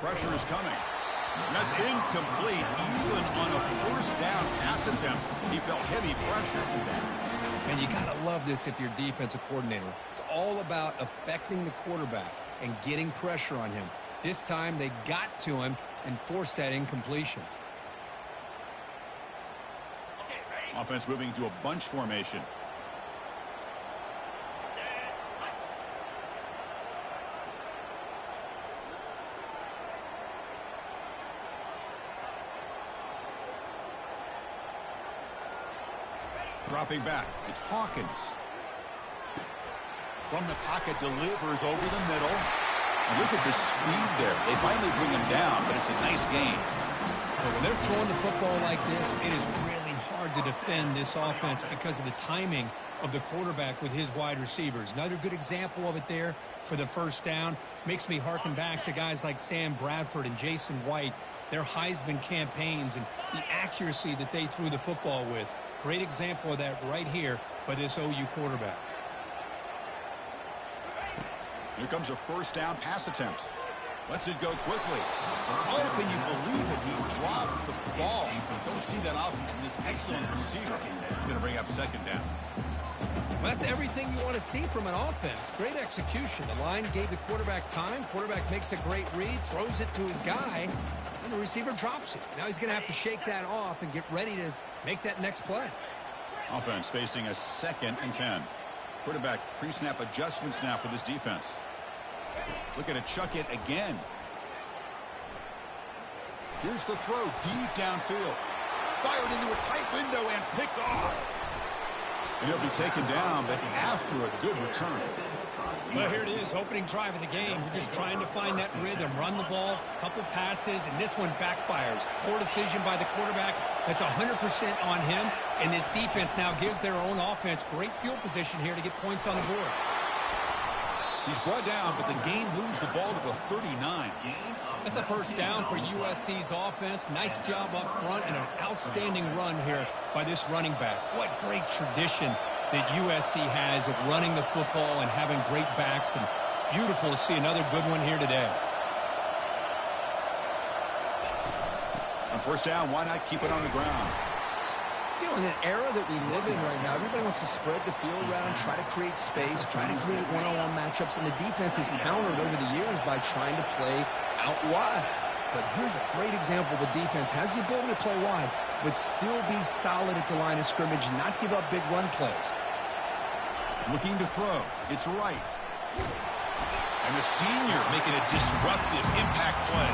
Pressure is coming. That's incomplete. Even on a first down pass attempt, he felt heavy pressure. And you got to love this if you're defensive coordinator. It's all about affecting the quarterback and getting pressure on him. This time they got to him and forced that incompletion. Offense moving to a bunch formation. Dropping back, it's Hawkins. From the pocket, delivers over the middle. And look at the speed there. They finally bring him down, but it's a nice game. But when they're throwing the football like this, it is really hard to defend this offense because of the timing of the quarterback with his wide receivers. Another good example of it there for the first down. Makes me harken back to guys like Sam Bradford and Jason White, their Heisman campaigns and the accuracy that they threw the football with. Great example of that right here by this OU quarterback. Here comes a first down pass attempt. Lets it go quickly. Oh, can you believe it? He dropped the ball. Don't see that often from this excellent receiver. He's going to bring up second down. Well, that's everything you want to see from an offense. Great execution. The line gave the quarterback time. Quarterback makes a great read, throws it to his guy, and the receiver drops it. Now he's going to have to shake that off and get ready to make that next play. Offense facing a 2nd and 10. Quarterback pre-snap adjustments now for this defense. Look at it, chuck it again. Here's the throw deep downfield. Fired into a tight window and picked off. And he'll be taken down, but after a good return. Well, here it is, opening drive of the game. We're just trying to find that rhythm, run the ball, a couple passes, and this one backfires. Poor decision by the quarterback. That's 100% on him, and this defense now gives their own offense great field position here to get points on the board. He's brought down, but the game moves the ball to the 39. That's a first down for USC's offense. Nice job up front and an outstanding run here by this running back. What great tradition that USC has of running the football and having great backs, and it's beautiful to see another good one here today. On first down, why not keep it on the ground? You know, in an era that we live in right now, everybody wants to spread the field around, try to create space, try to create one-on-one matchups, and the defense has countered over the years by trying to play out wide. But here's a great example. The defense has the ability to play wide, but still be solid at the line of scrimmage, not give up big run plays. Looking to throw. It's right. And the senior making a disruptive impact play.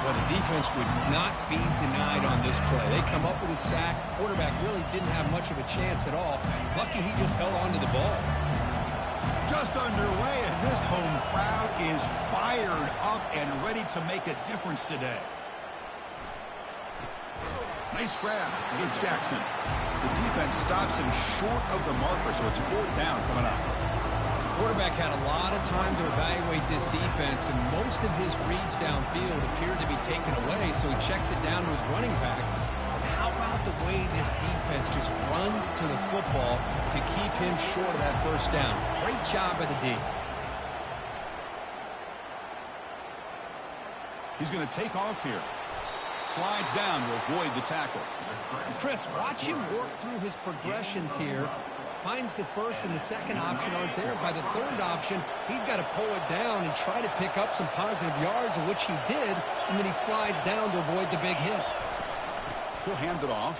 Well, the defense would not be denied on this play. They come up with a sack. Quarterback really didn't have much of a chance at all. Lucky he just held on to the ball. Just underway, and this home crowd is fired up and ready to make a difference today. Nice grab against Jackson. The defense stops him short of the marker, so it's 4th down coming up. Quarterback had a lot of time to evaluate this defense, and most of his reads downfield appeared to be taken away, so he checks it down to his running back. But how about the way this defense just runs to the football to keep him short of that first down? Great job by the D. He's going to take off here. Slides down to avoid the tackle. Chris, watch him work through his progressions here. Finds the first and the second option aren't there. By the third option, he's got to pull it down and try to pick up some positive yards, of which he did, and then he slides down to avoid the big hit. He'll hand it off.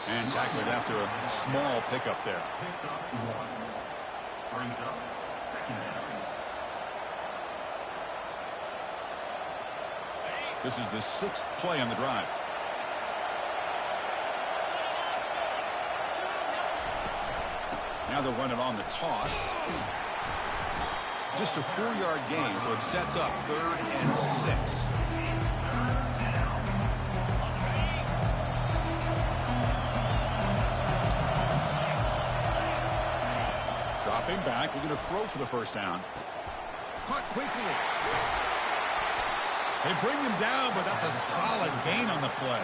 And tackle it after a small pickup there. This is the 6th play on the drive. Now they'll run it on the toss. Just a 4-yard gain, so it sets up 3rd and 6. Dropping back, we're going to throw for the first down. Caught quickly. They bring him down, but that's a solid gain on the play.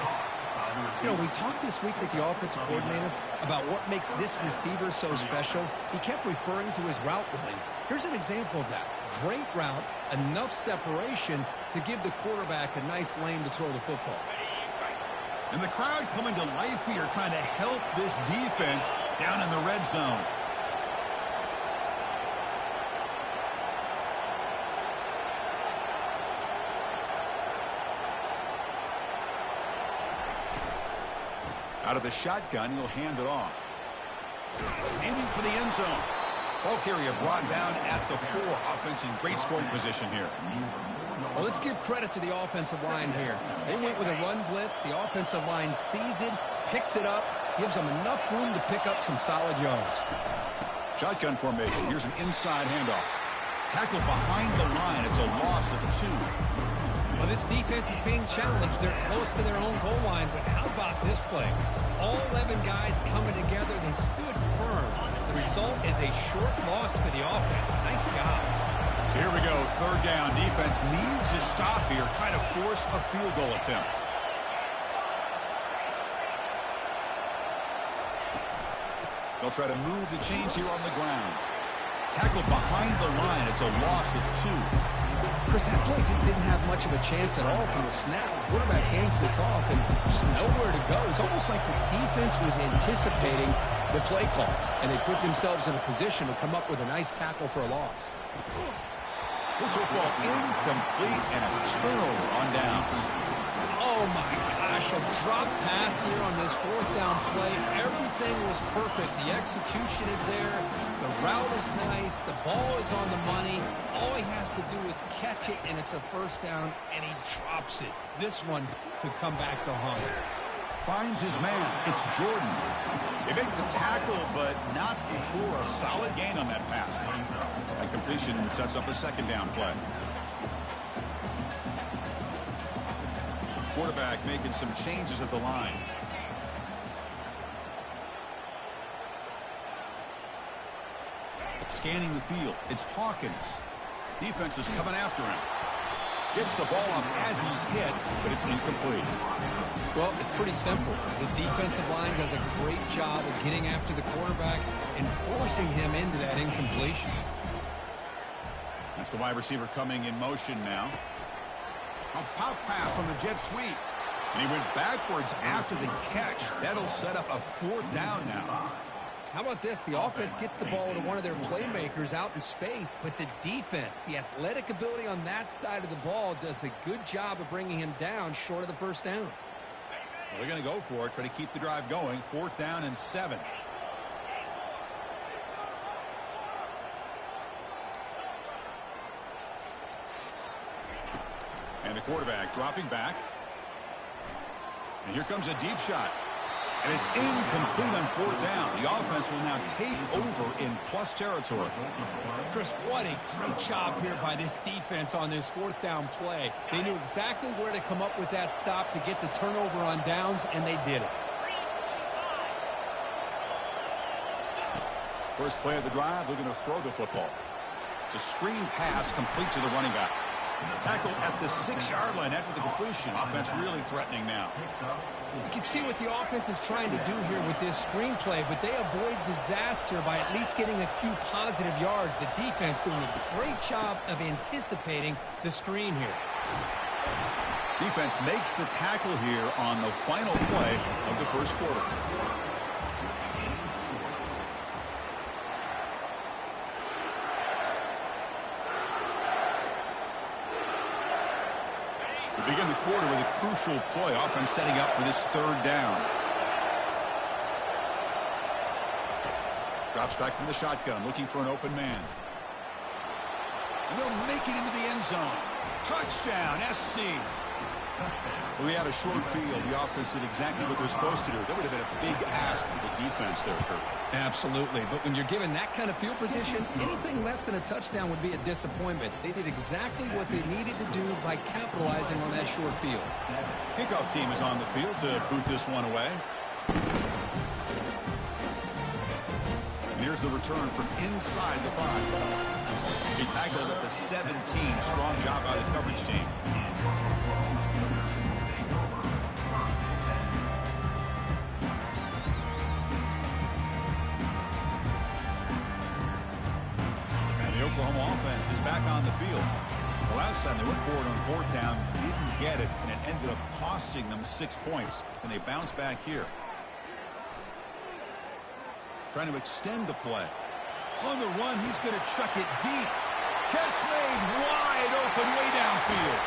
You know, we talked this week with the offensive coordinator about what makes this receiver so special. He kept referring to his route running. Here's an example of that. Great route, enough separation to give the quarterback a nice lane to throw the football. And the crowd coming to life here, trying to help this defense down in the red zone. Out of the shotgun, he'll hand it off. Aiming for the end zone. Ball carrier brought down at the 4. Offense in great scoring position here. Well, let's give credit to the offensive line here. They went with a run blitz. The offensive line sees it, picks it up, gives them enough room to pick up some solid yards. Shotgun formation. Here's an inside handoff. Tackled behind the line. It's a loss of 2. Well, this defense is being challenged. They're close to their own goal line, but how about this play? All 11 guys coming together. They stood firm. The result is a short loss for the offense. Nice job. So here we go. 3rd down. Defense needs a stop here, trying to force a field goal attempt. They'll try to move the chains here on the ground. Tackled behind the line. It's a loss of 2. Chris, that play just didn't have much of a chance at all from the snap. The quarterback hands this off, and there's nowhere to go. It's almost like the defense was anticipating the play call, and they put themselves in a position to come up with a nice tackle for a loss. This football incomplete and a turnover on downs. Oh, my gosh, a drop pass here on this 4th down play. Everything was perfect. The execution is there. The route is nice. The ball is on the money. All he has to do is catch it, and it's a 1st down, and he drops it. This one could come back to haunt him. Finds his man. It's Jordan. They make the tackle, but not before a solid gain on that pass. That completion sets up a 2nd down play. Quarterback making some changes at the line. Scanning the field. It's Hawkins. Defense is coming after him. Gets the ball up as he's hit, but it's incomplete. Well, it's pretty simple. The defensive line does a great job of getting after the quarterback and forcing him into that incompletion. That's the wide receiver coming in motion now. A pop pass on the jet sweep. And he went backwards after the catch. That'll set up a 4th down now. How about this? The offense gets the ball to one of their playmakers out in space, but the defense, the athletic ability on that side of the ball does a good job of bringing him down short of the 1st down. Well, they're going to go for it, try to keep the drive going. 4th down and 7. And the quarterback dropping back. And here comes a deep shot. And it's incomplete on 4th down. The offense will now take over in plus territory. Chris, what a great job here by this defense on this 4th down play. They knew exactly where to come up with that stop to get the turnover on downs, and they did it. First play of the drive, they're going to throw the football. It's a screen pass complete to the running back. Tackle at the 6-yard line after the completion. Offense really threatening now. You can see what the offense is trying to do here with this screen play, but they avoid disaster by at least getting a few positive yards. The defense doing a great job of anticipating the screen here. Defense makes the tackle here on the final play of the 1st quarter. We begin the quarter with a crucial play. Offense setting up for this 3rd down. Drops back from the shotgun, looking for an open man. And they'll make it into the end zone. Touchdown, SC. Well, we had a short field. The offense did exactly what they're supposed to do. That would have been a big ask for the defense there, Kurt. Absolutely. But when you're given that kind of field position, anything less than a touchdown would be a disappointment. They did exactly what they needed to do by capitalizing on that short field. Kickoff team is on the field to boot this one away. And here's the return from inside the 5. He tackled at the 17. Strong job by the coverage team. And the Oklahoma offense is back on the field. last time they went forward on fourth down, didn't get it, and it ended up costing them 6 points. And they bounce back here. Trying to extend the play. On the run, he's going to chuck it deep. Catch made wide open way downfield.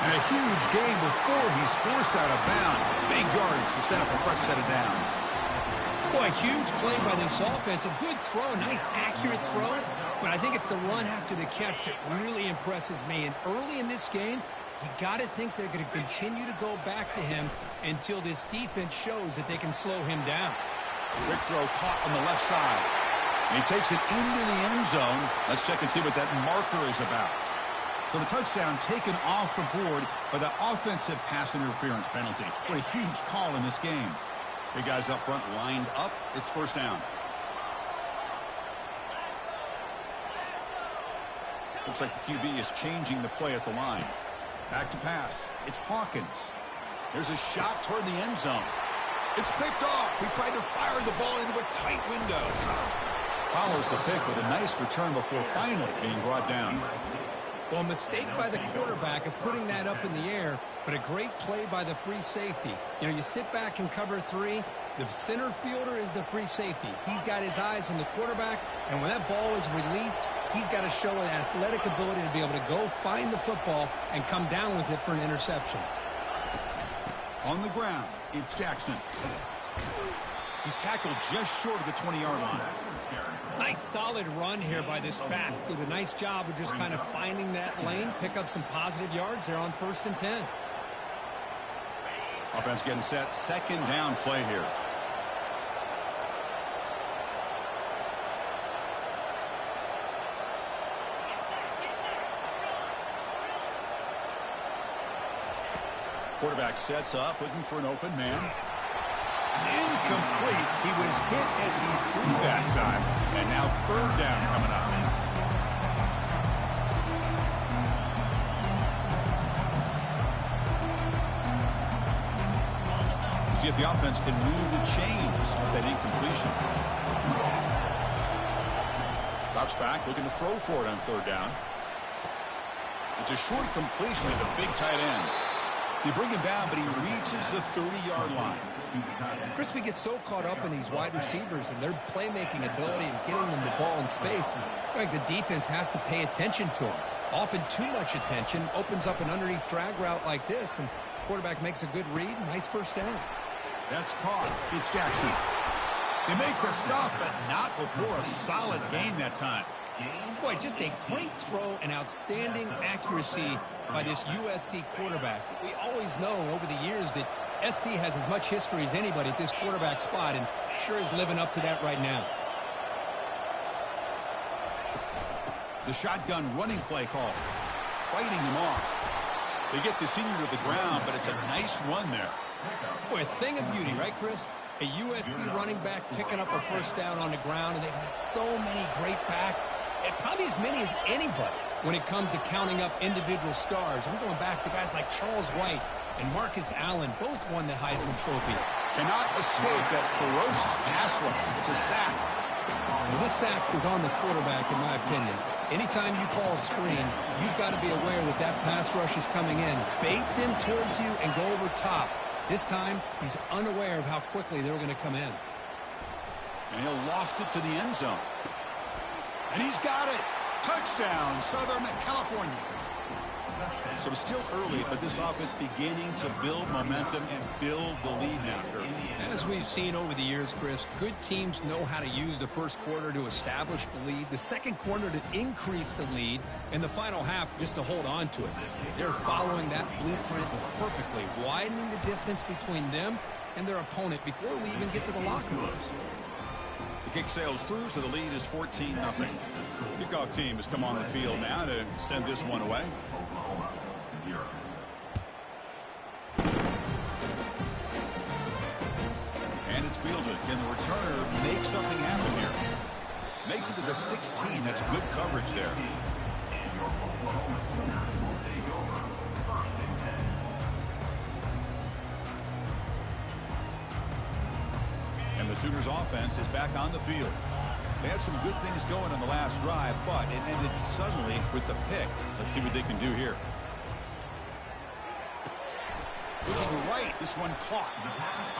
And a huge gain before he's forced out of bounds. Big yardage to set up a fresh set of downs. Boy, a huge play by this offense. A good throw, nice accurate throw. But I think it's the run after the catch that really impresses me. And early in this game, you got to think they're going to continue to go back to him until this defense shows that they can slow him down. Quick throw caught on the left side. And he takes it into the end zone. Let's check and see what that marker is about. So the touchdown taken off the board by the offensive pass interference penalty. What a huge call in this game. Big guys up front lined up. It's first down. Looks like the QB is changing the play at the line. Back to pass. It's Hawkins. There's a shot toward the end zone. It's picked off. He tried to fire the ball into a tight window. Follows the pick with a nice return before finally being brought down. Well, a mistake by the quarterback of putting that up in the air, but a great play by the free safety. You know, you sit back and cover three. The center fielder is the free safety. He's got his eyes on the quarterback, and when that ball is released, he's got to show an athletic ability to be able to go find the football and come down with it for an interception. On the ground, it's Jackson. He's tackled just short of the 20-yard line. Nice solid run here by this back. Did a nice job of just kind of finding that lane, pick up some positive yards there on 1st and 10. Offense getting set. Second down play here. Quarterback sets up, looking for an open man. It's incomplete. He was hit as he threw that time. And now third down coming up. See if the offense can move the chains of that incompletion. Drops back, looking to throw for it on third down. It's a short completion to the big tight end. They bring him down, but he reaches the 30-yard line. Chris, we get so caught up in these wide receivers and their playmaking ability and getting them the ball in space. And like the defense has to pay attention to them. Often too much attention opens up an underneath drag route like this, and quarterback makes a good read. Nice first down. That's caught. It's Jackson. They make the stop, but not before a solid gain that time. Boy, just a great throw and outstanding accuracy by this USC quarterback. We always know over the years that SC has as much history as anybody at this quarterback spot, and sure is living up to that right now. The shotgun running play call. Fighting him off. They get the senior to the ground, but it's a nice run there. Boy, a thing of beauty, right, Chris? A USC running back picking up a first down on the ground, and they've had so many great backs, and probably as many as anybody when it comes to counting up individual stars. I'm going back to guys like Charles White and Marcus Allen, both won the Heisman Trophy. Cannot escape that ferocious pass rush. It's a sack. Well, this sack is on the quarterback, in my opinion. Anytime you call a screen, you've got to be aware that that pass rush is coming in. Bait them towards you and go over top. This time, he's unaware of how quickly they're going to come in. And he'll loft it to the end zone. And he's got it. Touchdown, Southern California. So it's still early, but this offense beginning to build momentum and build the lead now, Kirk. As we've seen over the years, Chris, good teams know how to use the first quarter to establish the lead, the second quarter to increase the lead, and the final half just to hold on to it. They're following that blueprint perfectly, widening the distance between them and their opponent before we even get to the locker rooms. The kick sails through, so the lead is 14-0. Kickoff team has come on the field now to send this one away. And it's fielded. Can the returner make something happen here? Makes it to the 16. That's good coverage there. And the Sooners offense is back on the field. They had some good things going on the last drive, but it ended suddenly with the pick. Let's see what they can do here. Looking right, this one caught.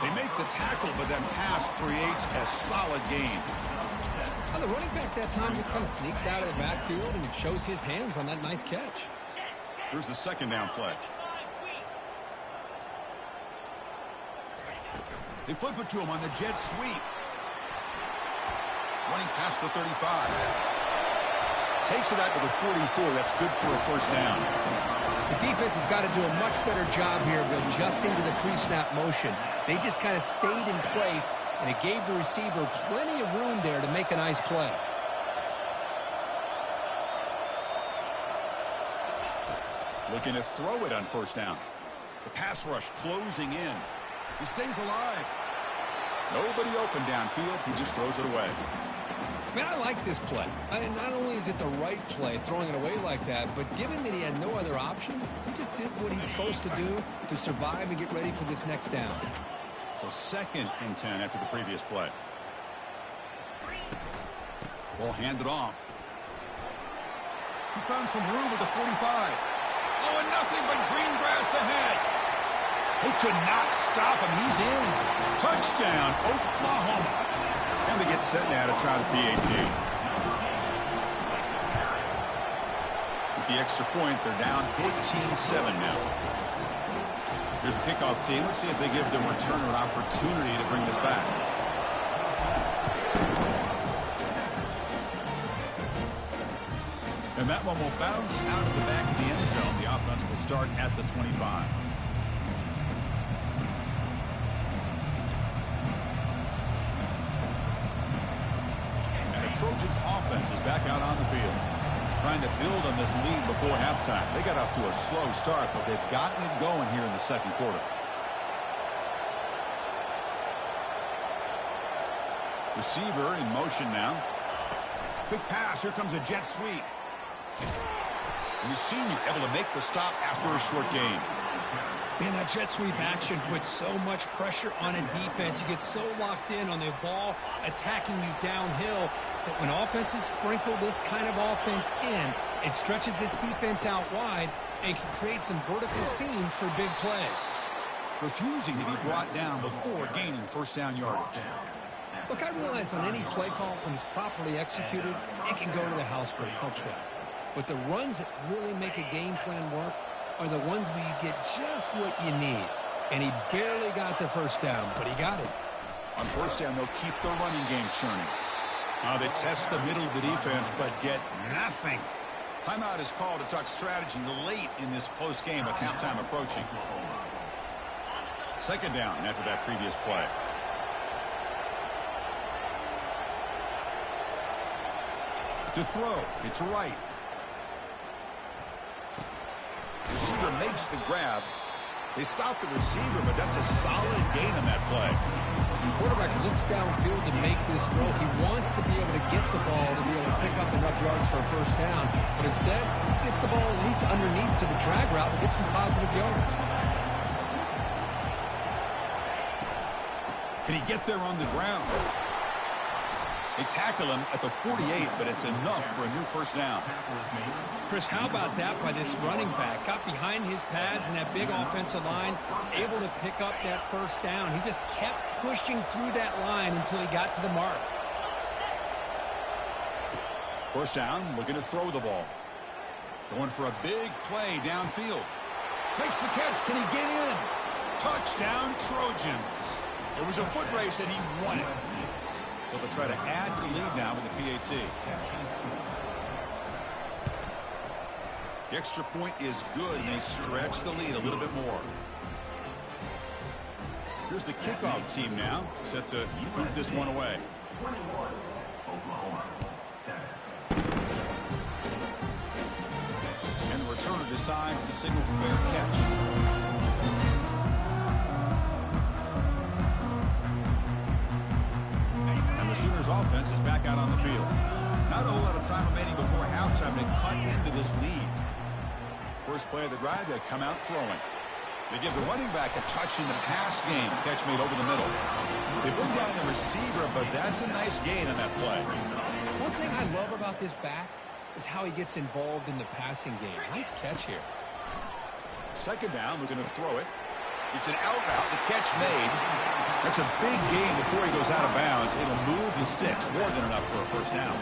They make the tackle, but that pass creates a solid gain. Well, the running back that time just kind of sneaks out of the backfield and shows his hands on that nice catch. Here's the second down play. They flip it to him on the jet sweep. Running past the 35. Takes it out to the 44. That's good for a first down. The defense has got to do a much better job here of adjusting to the pre-snap motion. They just kind of stayed in place, and it gave the receiver plenty of room there to make a nice play. Looking to throw it on first down. The pass rush closing in. He stays alive. Nobody open downfield. He just throws it away. Man, I like this play. Not only is it the right play, throwing it away like that, but given that he had no other option, he just did what he's supposed to do to survive and get ready for this next down. So 2nd and 10 after the previous play. Ball handed off. He's found some room at the 45. Oh, and nothing but green grass ahead. They could not stop him. He's in. Touchdown, Oklahoma. And they get set now to try the PAT. With the extra point, they're down 14-7 now. Here's the kickoff team. Let's see if they give the returner an opportunity to bring this back. And that one will bounce out of the back of the end zone. The offense will start at the 25. Trojans offense is back out on the field, trying to build on this lead before halftime. They got off to a slow start, but they've gotten it going here in the second quarter. Receiver in motion now. Quick pass. Here comes a jet sweep. And the senior able to make the stop after a short gain. Man, that jet sweep action puts so much pressure on a defense. You get so locked in on the ball attacking you downhill. But when offenses sprinkle this kind of offense in, it stretches this defense out wide and can create some vertical seams for big plays. Refusing to be brought down before gaining first down yardage. Look, I realize on any play call, when it's properly executed, it can go to the house for a touchdown. But the runs that really make a game plan work are the ones where you get just what you need. And he barely got the first down, but he got it. On first down, they'll keep the running game churning. They test the middle of the defense, but get nothing. Timeout is called to talk strategy late in this close game with halftime approaching. Second down after that previous play. To throw, it's right. Receiver makes the grab. They stop the receiver, but that's a solid gain on that play. The quarterback looks downfield to make this throw. He wants to be able to get the ball to be able to pick up enough yards for a first down. But instead, he gets the ball at least underneath to the drag route and gets some positive yards. Can he get there on the ground? They tackle him at the 48, but it's enough for a new first down. Chris, how about that by this running back? Got behind his pads and that big offensive line, able to pick up that first down. He just kept pushing through that line until he got to the mark. First down, looking to throw the ball. Going for a big play downfield. Makes the catch. Can he get in? Touchdown, Trojans. It was a foot race and he won it. They'll try to add to the lead now with the PAT. The extra point is good, and they stretch the lead a little bit more. Here's the kickoff team now, set to move this one away. And the returner decides to signal fair catch. The Sooners offense is back out on the field. Not a whole lot of time remaining before halftime to cut into this lead. First play of the drive, they come out throwing. They give the running back a touch in the pass game. Catch made over the middle. They bring down the receiver, but that's a nice gain on that play. One thing I love about this back is how he gets involved in the passing game. Nice catch here. Second down, we're going to throw it. It's an out route. The catch made. That's a big gain before he goes out of bounds. It'll move the sticks. More than enough for a first down.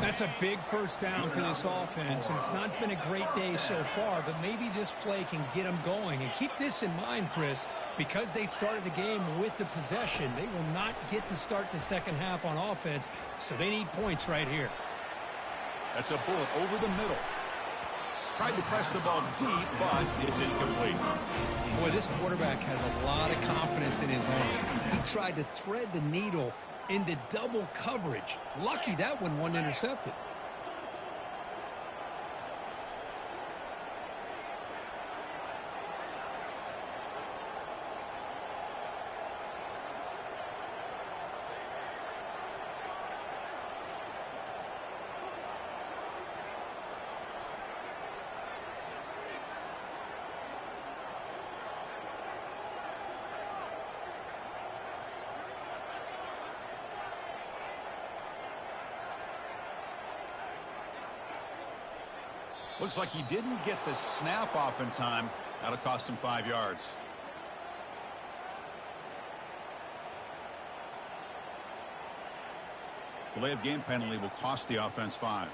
That's a big first down for this offense, and it's not been a great day so far, but maybe this play can get them going. And keep this in mind, Chris, because they started the game with the possession, they will not get to start the second half on offense, so they need points right here. That's a bullet over the middle. Tried to press the ball deep, but it's incomplete. Boy, this quarterback has a lot of confidence in his arm. He tried to thread the needle into double coverage. Lucky that one wasn't intercepted. Looks like he didn't get the snap off in time. That'll cost him 5 yards. Delay of game penalty will cost the offense 5.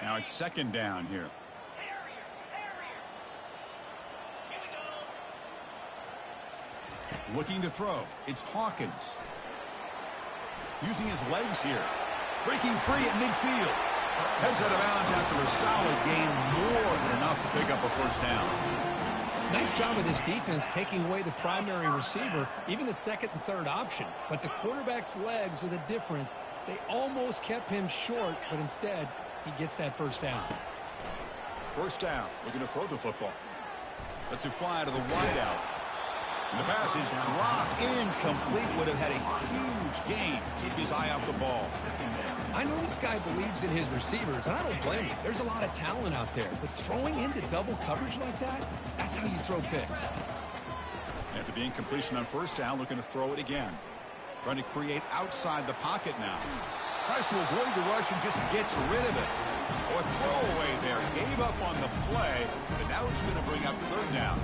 Now it's second down here. Looking to throw. It's Hawkins. Using his legs here. Breaking free at midfield. Heads out of bounds after a solid gain. More than enough to pick up a first down. Nice job of this defense taking away the primary receiver, even the second and third option. But the quarterback's legs are the difference. They almost kept him short, but instead, he gets that first down. First down. Looking to throw the football. Lets it fly to the wideout. And the pass is dropped incomplete. Would have had a huge gain. Took his eye off the ball. I know this guy believes in his receivers, and I don't blame him. There's a lot of talent out there. But throwing into double coverage like that, that's how you throw picks. After the incompletion on first down, looking to throw it again. Trying to create outside the pocket now. Tries to avoid the rush and just gets rid of it. Or throwaway there. Gave up on the play, but now it's going to bring up third down.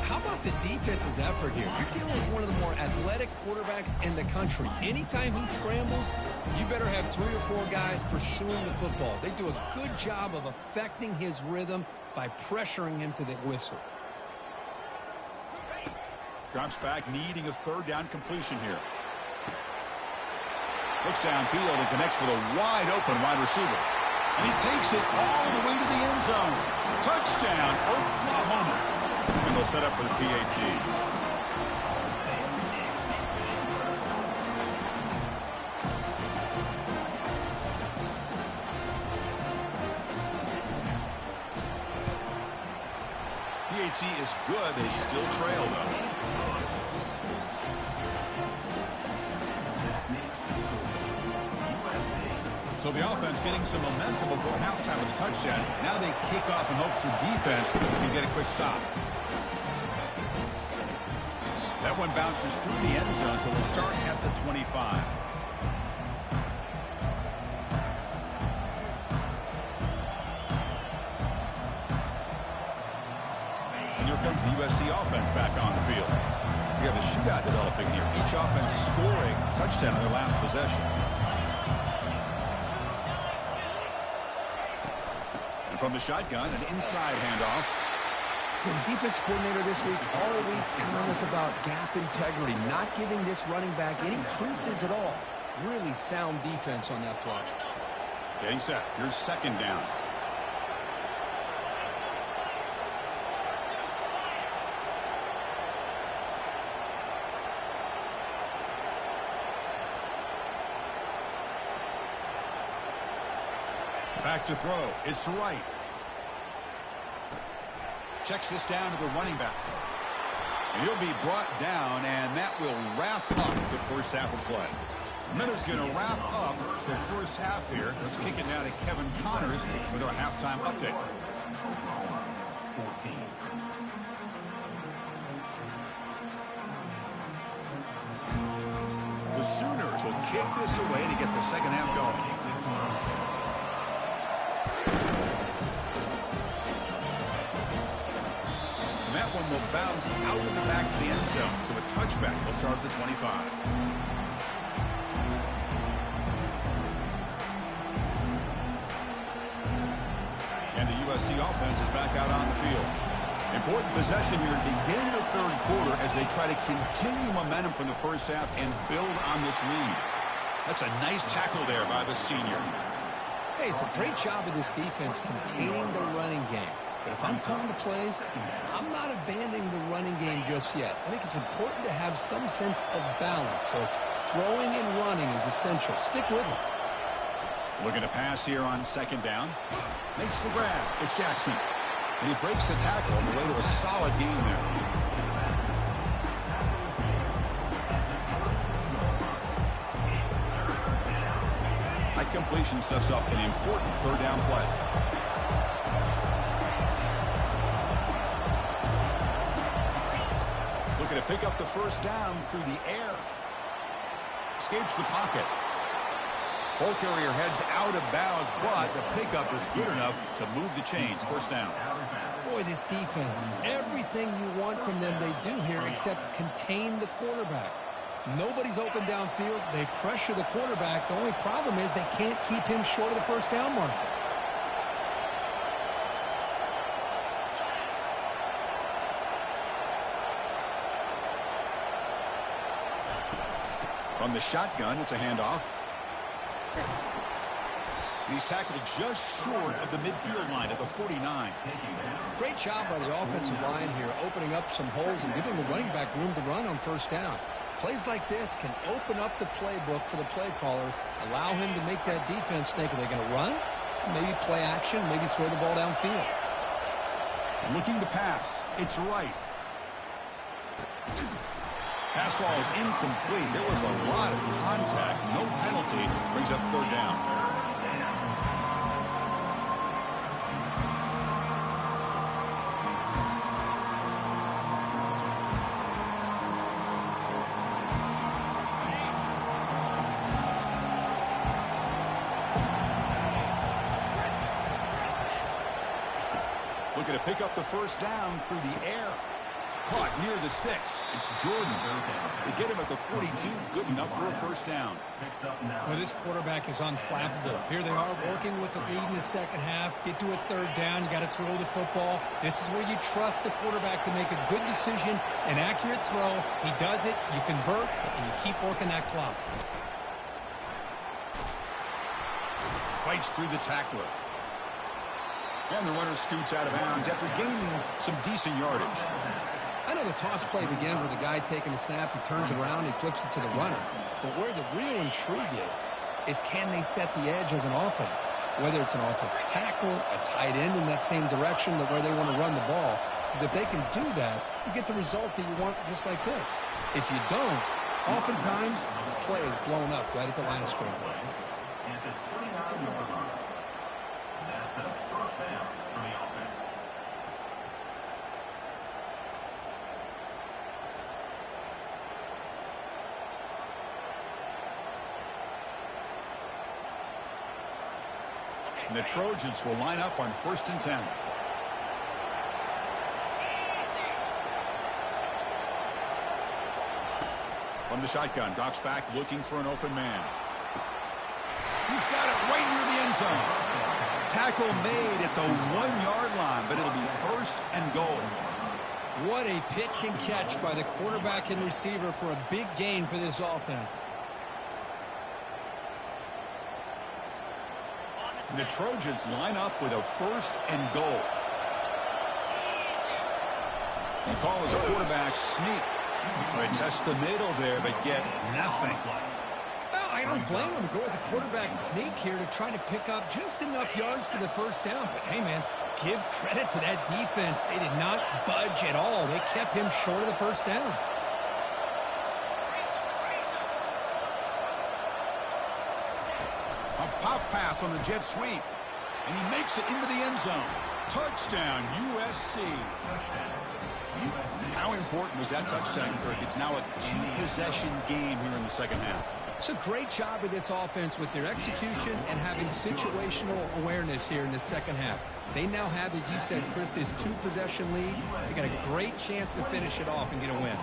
How about the defense's effort here? You're dealing with one of the more athletic quarterbacks in the country. Anytime he scrambles, you better have 3 or 4 guys pursuing the football. They do a good job of affecting his rhythm by pressuring him to the whistle. Drops back, needing a third down completion here. Looks downfield and connects with a wide open wide receiver. And he takes it all the way to the end zone. Touchdown, Oklahoma. And they'll set up for the PAT. PAT is good. They still trail, though. So the offense getting some momentum before halftime with a touchdown. Now they kick off in hopes the defense can get a quick stop. That one bounces through the end zone, so they'll start at the 25. And here comes the USC offense back on the field. We have a shootout developing here. Each offense scoring a touchdown in their last possession. And from the shotgun, an inside handoff. The defense coordinator this week all week telling us about gap integrity, not giving this running back any creases at all. Really sound defense on that play. Getting set. Here's second down. Back to throw. It's right. Checks this down to the running back. He'll be brought down, and that will wrap up the first half of play. Miller's going to wrap up the first half here. Let's kick it now to Kevin Connors with our halftime update. The Sooners will kick this away to get the second half going. And that one will bounce out of the back of the end zone. So a touchback will start at the 25. And the USC offense is back out on the field. Important possession here to begin the third quarter as they try to continue momentum from the first half and build on this lead. That's a nice tackle there by the senior. Hey, it's a great job of this defense containing the running game. But if I'm calling the plays, I'm not abandoning the running game just yet. I think it's important to have some sense of balance. So throwing and running is essential. Stick with it. Looking to pass here on second down. Makes the grab. It's Jackson. And he breaks the tackle on the way to a solid gain there. High completion sets up an important third down play. Looking to pick up the first down through the air. Escapes the pocket. Ball carrier heads out of bounds, but the pickup is good enough to move the chains. First down. Boy, this defense, everything you want from them they do here except contain the quarterback. Nobody's open downfield. They pressure the quarterback. The only problem is they can't keep him short of the first down mark. From the shotgun, it's a handoff. He's tackled just short of the midfield line at the 49. Great job by the offensive line here, opening up some holes and giving the running back room to run on first down. Plays like this can open up the playbook for the play caller, allow him to make that defense think, are they going to run? Maybe play action, maybe throw the ball downfield. Looking to pass. It's right. Pass ball is incomplete. There was a lot of contact. No penalty. Brings up third down. Looking to pick up the first down through the air. Caught near the sticks. It's Jordan. They get him at the 42. Good enough for a first down. Well, this quarterback is unflappable. Here they are working with the lead in the second half. Get to a third down. You got to throw the football. This is where you trust the quarterback to make a good decision, an accurate throw. He does it. You convert, and you keep working that clock. Fights through the tackler. And the runner scoots out of bounds after gaining some decent yardage. I know the toss play begins with the guy taking the snap. He turns it around. He flips it to the runner. But where the real intrigue is can they set the edge as an offense? Whether it's an offensive tackle, a tight end in that same direction where they want to run the ball. Because if they can do that, you get the result that you want just like this. If you don't, oftentimes the play is blown up right at the line of scrimmage. And the Trojans will line up on 1st and 10. From the shotgun, drops back looking for an open man. He's got it right near the end zone. Tackle made at the 1-yard line, but it'll be 1st and goal. What a pitch and catch by the quarterback and receiver for a big gain for this offense. The Trojans line up with a 1st and goal. The call is a quarterback sneak. They test the middle there, but get nothing. Well, I don't blame him to go with the quarterback sneak here to try to pick up just enough yards for the first down. But, hey, man, give credit to that defense. They did not budge at all. They kept him short of the first down. A pop pass on the jet sweep. And he makes it into the end zone. Touchdown, USC. How important was that touchdown, Kirk? It's now a two-possession game here in the second half. It's a great job of this offense with their execution and having situational awareness here in the second half. They now have, as you said, Chris, this two-possession lead. They got a great chance to finish it off and get a win.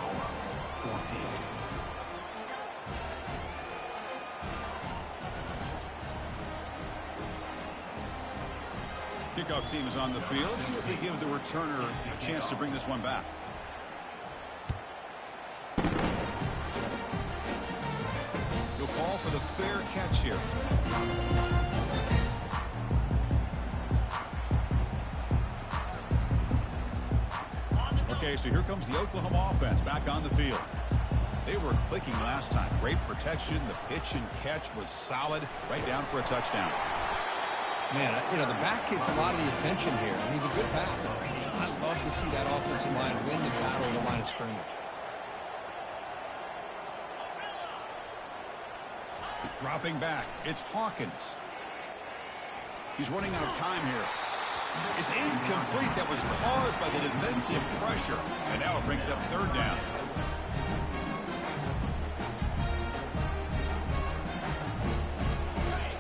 Kickoff team is on the field. Let's see if they give the returner a chance to bring this one back. He'll call for the fair catch here. Okay, so here comes the Oklahoma offense back on the field. They were clicking last time. Great protection. The pitch and catch was solid. Right down for a touchdown. Man, you know, the back gets a lot of the attention here. And he's a good back. I love to see that offensive line win the battle in the line of scrimmage. Dropping back, it's Hawkins. He's running out of time here. It's incomplete. That was caused by the defensive pressure. And now it brings up third down.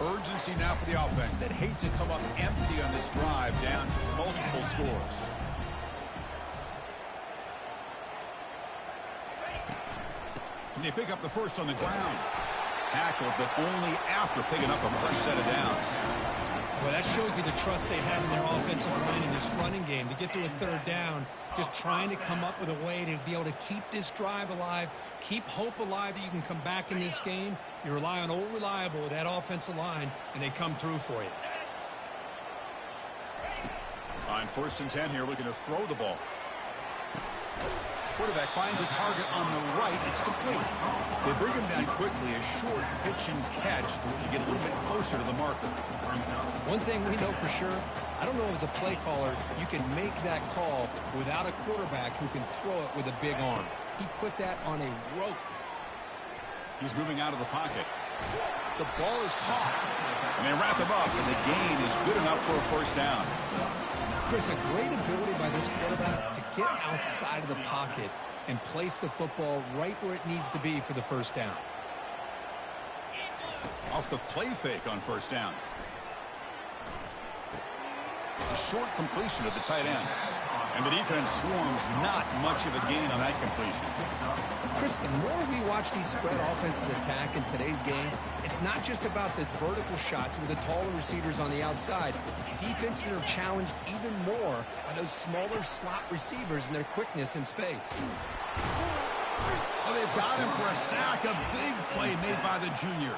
Urgency now for the offense that hate to come up empty on this drive, down multiple scores. Can they pick up the first on the ground? Tackled, but only after picking up a fresh set of downs. Well, that shows you the trust they have in their offensive line in this running game. To get to a third down, just trying to come up with a way to be able to keep this drive alive, keep hope alive that you can come back in this game. You rely on Old Reliable with that offensive line, and they come through for you. On 1st and 10 here, looking to throw the ball. Quarterback finds a target on the right. It's complete. They bring him down quickly. A short pitch and catch to get a little bit closer to the marker. One thing we know for sure, I don't know as a play caller, you can make that call without a quarterback who can throw it with a big arm. He put that on a rope. He's moving out of the pocket. The ball is caught. And they wrap him up, and the gain is good enough for a first down. Chris, a great ability by this quarterback to get outside of the pocket and place the football right where it needs to be for the first down. Off the play fake on first down. A short completion of the tight end. And the defense swarms not much of a gain on that completion. Chris, the more we watch these spread offenses attack in today's game, it's not just about the vertical shots with the taller receivers on the outside. Defenses are challenged even more by those smaller slot receivers and their quickness in space. Oh, they've got him for a sack. A big play made by the junior.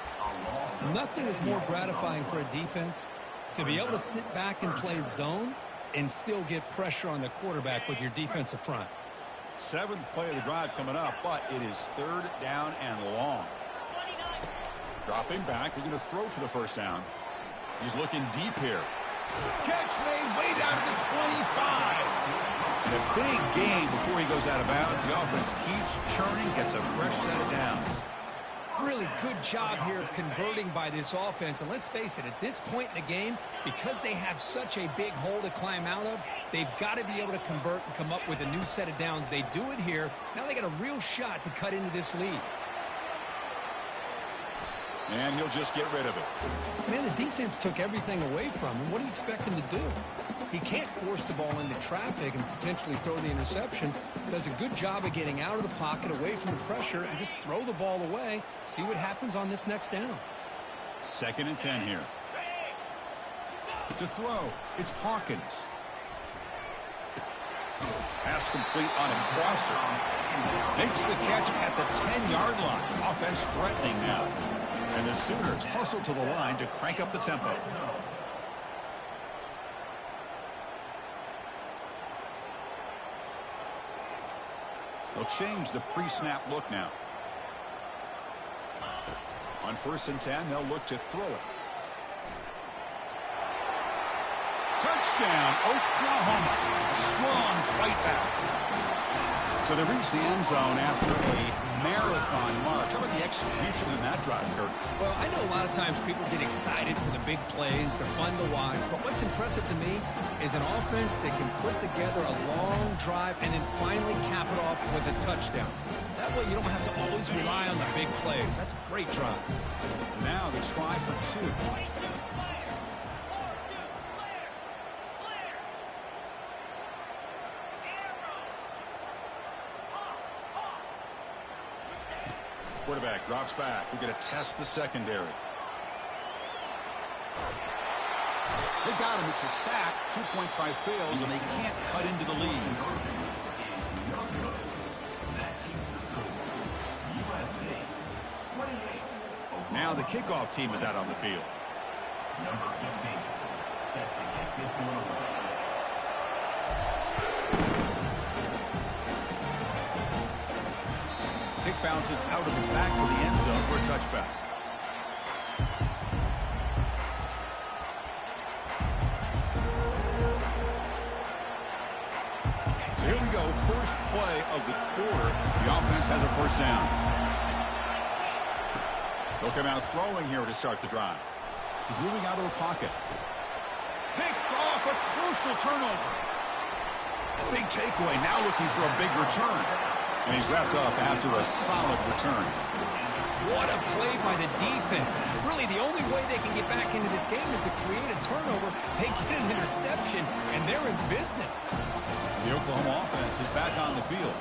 Nothing is more gratifying for a defense to be able to sit back and play zone and still get pressure on the quarterback with your defensive front. 7th play of the drive coming up, but it is 3rd down and long. Dropping back, they're going to throw for the first down. He's looking deep here. Catch made way down to the 25. And a big gain before he goes out of bounds. The offense keeps churning, gets a fresh set of downs. Really good job here of converting by this offense. And let's face it, at this point in the game, because they have such a big hole to climb out of, they've got to be able to convert and come up with a new set of downs. They do it here. Now they got a real shot to cut into this lead. And he'll just get rid of it. Man, the defense took everything away from him. What do you expect him to do? He can't force the ball into traffic and potentially throw the interception. Does a good job of getting out of the pocket, away from the pressure, and just throw the ball away. See what happens on this next down. 2nd and 10 here. To throw, it's Hawkins. Pass complete on a crosser. Makes the catch at the 10-yard line. Offense threatening now. And the Sooners hustle to the line to crank up the tempo. They'll change the pre-snap look now. On 1st and 10, they'll look to throw it. Touchdown, Oklahoma. A strong fight back. So they reach the end zone after a marathon march. How about the execution in that drive, Kurt? Well, I know a lot of times people get excited for the big plays. They're fun to watch. But what's impressive to me is an offense that can put together a long drive and then finally cap it off with a touchdown. That way you don't have to always rely on the big plays. That's a great drive. Now the try for 2. Quarterback drops back. We're going to test the secondary. They got him. It's a sack. 2-point try fails, and they can't cut into the lead. Now the kickoff team is out on the field. Number 15, set to kick this one away. Kick bounces out of the back of the end zone for a touchback. So here we go. First play of the quarter. The offense has a first down. They'll come out throwing here to start the drive. He's moving out of the pocket. Picked off, a crucial turnover. Big takeaway, now looking for a big return. And he's wrapped up after a solid return. What a play by the defense. Really, the only way they can get back into this game is to create a turnover. They get an interception, and they're in business. The Oklahoma offense is back on the field.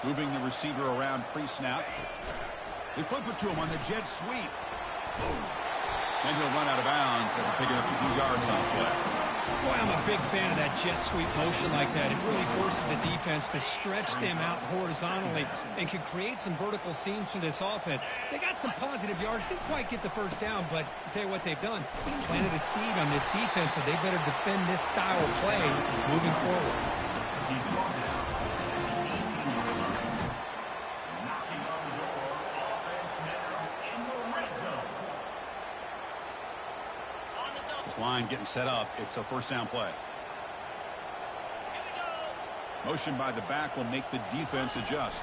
Moving the receiver around pre-snap. They flip it to him on the jet sweep. And he'll run out of bounds after picking up a few yards on the play. Boy, I'm a big fan of that jet sweep motion like that. It really forces the defense to stretch them out horizontally and can create some vertical seams for this offense. They got some positive yards. Didn't quite get the first down, but I'll tell you what they've done. Planted a seed on this defense, so they better defend this style of play moving forward. This line getting set up. It's a first down play. Motion by the back will make the defense adjust.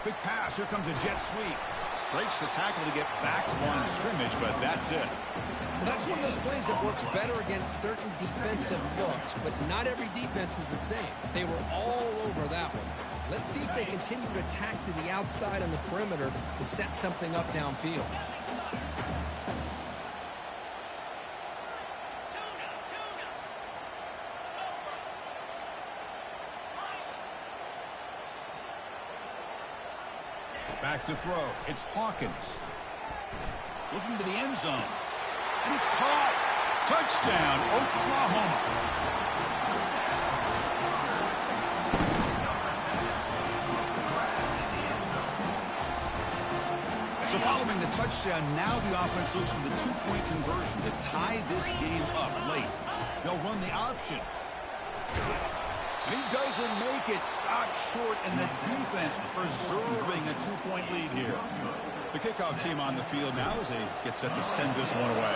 Big pass. Here comes a jet sweep. Breaks the tackle to get back to the line of scrimmage, but that's it. Well, that's one of those plays that works better against certain defensive looks, but not every defense is the same. They were all over that one. Let's see if they continue to attack to the outside on the perimeter to set something up downfield. Back to throw. It's Hawkins. Looking to the end zone. And it's caught. Touchdown, Oklahoma. So following the touchdown, now the offense looks for the 2-point conversion to tie this game up late. They'll run the option. And he doesn't make it. Stop short, and the defense preserving a 2-point lead here. The kickoff team on the field now as they get set to send this one away.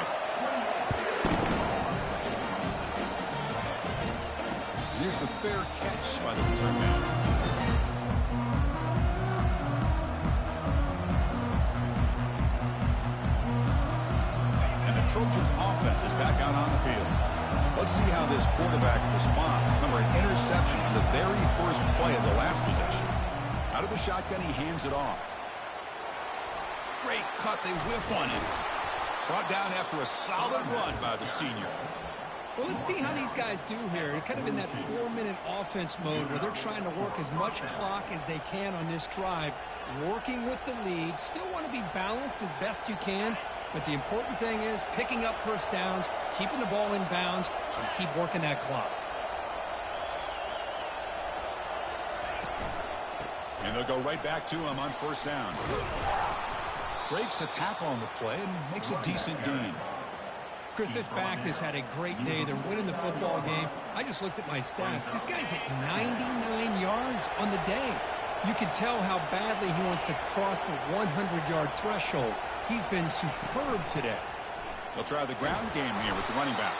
And here's the fair catch by the return man. And the Trojans offense is back out on the field. Let's see how this quarterback responds. Remember, an interception on the very first play of the last possession. Out of the shotgun, he hands it off. Great cut. They whiff on it. Brought down after a solid run by the senior. Well, let's see how these guys do here. They're kind of in that 4-minute offense mode where they're trying to work as much clock as they can on this drive, working with the lead. Still want to be balanced as best you can. But the important thing is picking up first downs, keeping the ball in bounds, and keep working that clock. And they'll go right back to him on first down. Breaks a tackle on the play and makes a decent gain. Chris, this back has had a great day. They're winning the football game. I just looked at my stats. This guy's at 99 yards on the day. You can tell how badly he wants to cross the 100-yard threshold. He's been superb today. They'll try the ground game here with the running back.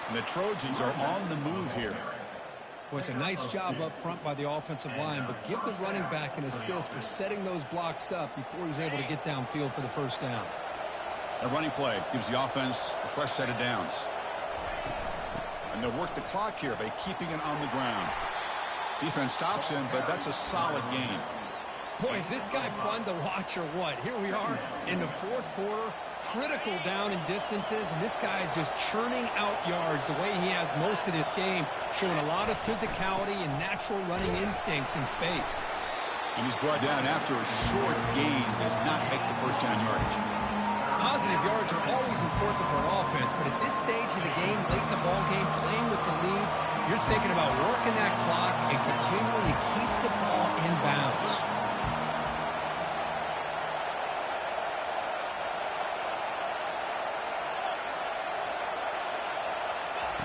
And the Trojans are on the move here. Well, it's a nice job up front by the offensive line, but give the running back an assist for setting those blocks up before he's able to get downfield for the first down. A running play gives the offense a fresh set of downs. And they'll work the clock here by keeping it on the ground. Defense stops him, but that's a solid gain. Boy, is this guy fun to watch or what? Here we are in the fourth quarter, critical down in distances, and this guy is just churning out yards the way he has most of this game, showing a lot of physicality and natural running instincts in space. And he's brought down after a short gain, does not make the first down yardage. Positive yards are always important for an offense, but at this stage of the game, late in the ball game, playing with the lead, you're thinking about working that clock and continuing to keep the ball in bounds.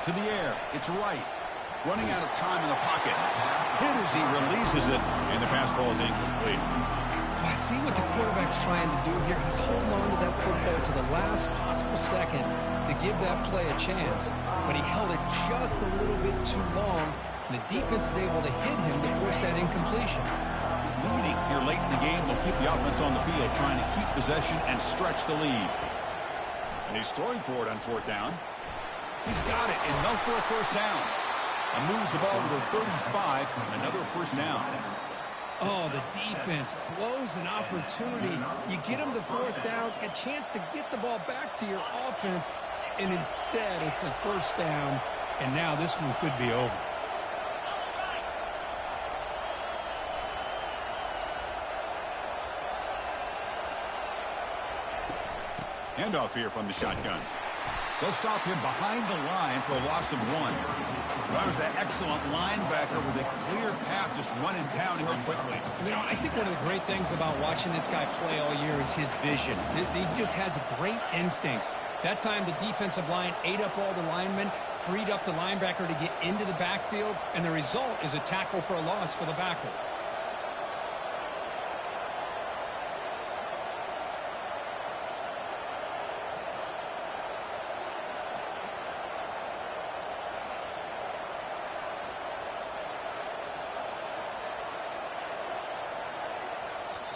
To the air, it's right. Running out of time in the pocket. Hit as he releases it, and the pass ball is incomplete. I see what the quarterback's trying to do here. He's holding on to that football to the last possible second to give that play a chance, but he held it just a little bit too long, and the defense is able to hit him to force that incompletion. Leading here late in the game will keep the offense on the field, trying to keep possession and stretch the lead. And he's throwing for it on fourth down. He's got it, enough for a first down. And moves the ball to the 35, another first down. Oh, the defense blows an opportunity. You get them to fourth down, a chance to get the ball back to your offense, and instead it's a first down, and now this one could be over. Handoff here from the shotgun. They'll stop him behind the line for a loss of 1. That was that excellent linebacker with a clear path just running downhill quickly. You know, I think one of the great things about watching this guy play all year is his vision. He just has great instincts. That time the defensive line ate up all the linemen, freed up the linebacker to get into the backfield, and the result is a tackle for a loss for the backer.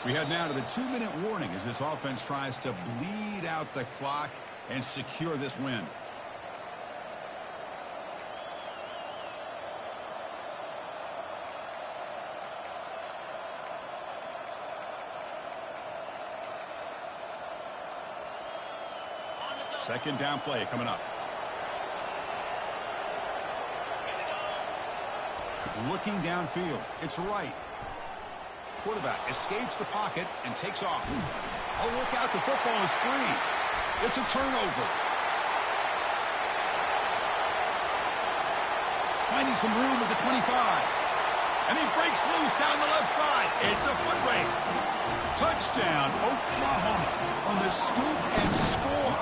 We head now to the 2-minute warning as this offense tries to bleed out the clock and secure this win. Second down play coming up. Looking downfield. It's right. Quarterback escapes the pocket and takes off. Oh, look out, the football is free. It's a turnover. Finding some room at the 25. And he breaks loose down the left side. It's a foot race. Touchdown, Oklahoma on the scoop and score.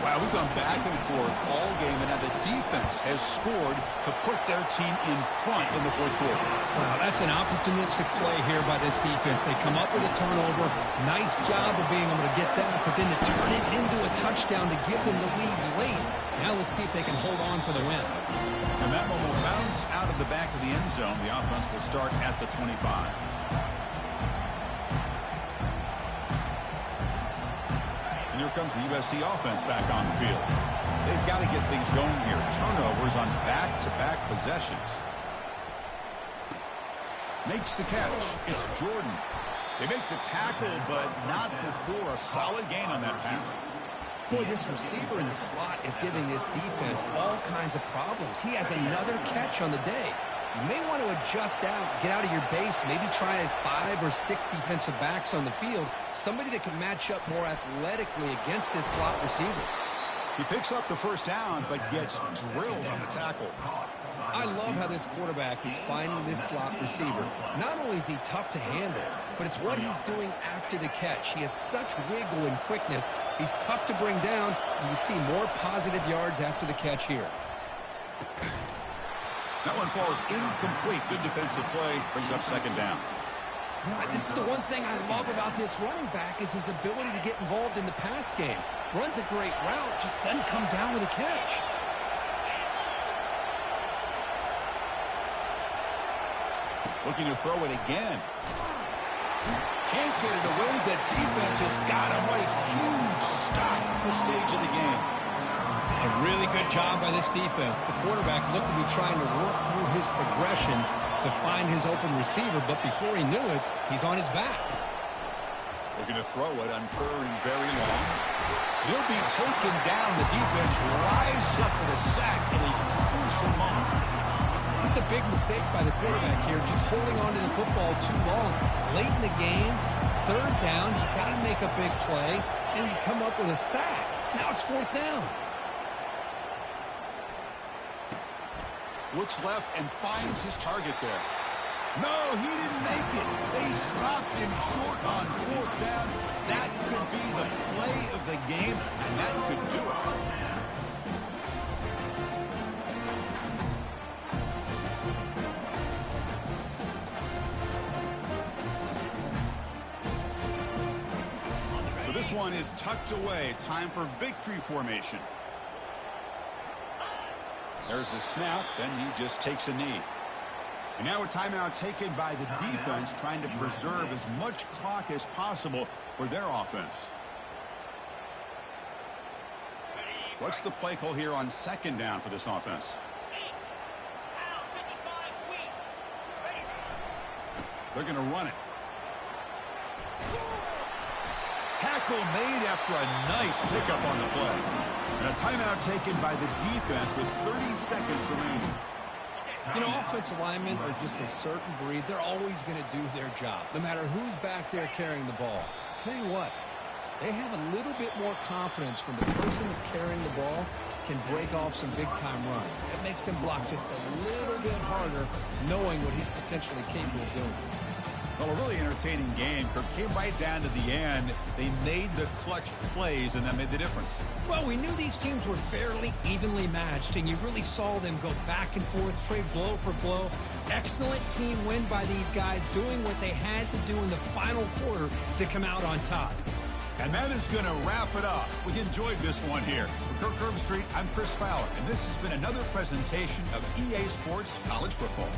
Wow, we've gone back and forth all game, and now the defense has scored to put their team in front in the fourth quarter. Wow, that's an opportunistic play here by this defense. They come up with a turnover. Nice job of being able to get that, but then to turn it into a touchdown to give them the lead late. Now let's see if they can hold on for the win. And that one will bounce out of the back of the end zone. The offense will start at the 25. And here comes the USC offense back on the field. They've got to get things going here. Turnovers on back-to-back possessions. Makes the catch. It's Jordan. They make the tackle, but not before a solid gain on that pass. Boy, this receiver in the slot is giving this defense all kinds of problems. He has another catch on the day. You may want to adjust out, get out of your base, maybe try 5 or 6 defensive backs on the field, somebody that can match up more athletically against this slot receiver. He picks up the first down, but gets drilled on the tackle. I love how this quarterback is finding this slot receiver. Not only is he tough to handle, but it's what he's doing after the catch. He has such wiggle and quickness. He's tough to bring down, and you see more positive yards after the catch here. That one falls incomplete. Good defensive play. Brings up second down. You know, this is the one thing I love about this running back is his ability to get involved in the pass game. Runs a great route, just doesn't come down with a catch. Looking to throw it again. Can't get it away. The defense has got him. What a huge stop at this stage of the game. A really good job by this defense. The quarterback looked to be trying to work through his progressions to find his open receiver, but before he knew it, he's on his back. Looking to throw it on third and very long. He'll be taken down. The defense rises up with a sack in a crucial moment. This is a big mistake by the quarterback here, just holding on to the football too long. Late in the game, third down, you got to make a big play, and you come up with a sack. Now it's fourth down. Looks left and finds his target there. No, he didn't make it. They stopped him short on fourth down. That could be the play of the game, and that could do it. So this one is tucked away. Time for victory formation. There's the snap, then he just takes a knee. And now a timeout taken by the defense, trying to preserve as much clock as possible for their offense. What's the play call here on second down for this offense? They're going to run it. Tackle made after a nice pickup on the play. And a timeout taken by the defense with 30 seconds remaining. You know, offensive linemen are just a certain breed. They're always going to do their job, no matter who's back there carrying the ball. I'll tell you what, they have a little bit more confidence when the person that's carrying the ball can break off some big-time runs. That makes them block just a little bit harder, knowing what he's potentially capable of doing. Well, a really entertaining game. Kirk came right down to the end. They made the clutch plays, and that made the difference. Well, we knew these teams were fairly evenly matched, and you really saw them go back and forth, trade blow for blow. Excellent team win by these guys, doing what they had to do in the final quarter to come out on top. And that is going to wrap it up. We enjoyed this one here. For Kirk Herbstreit, I'm Chris Fowler, and this has been another presentation of EA Sports College Football.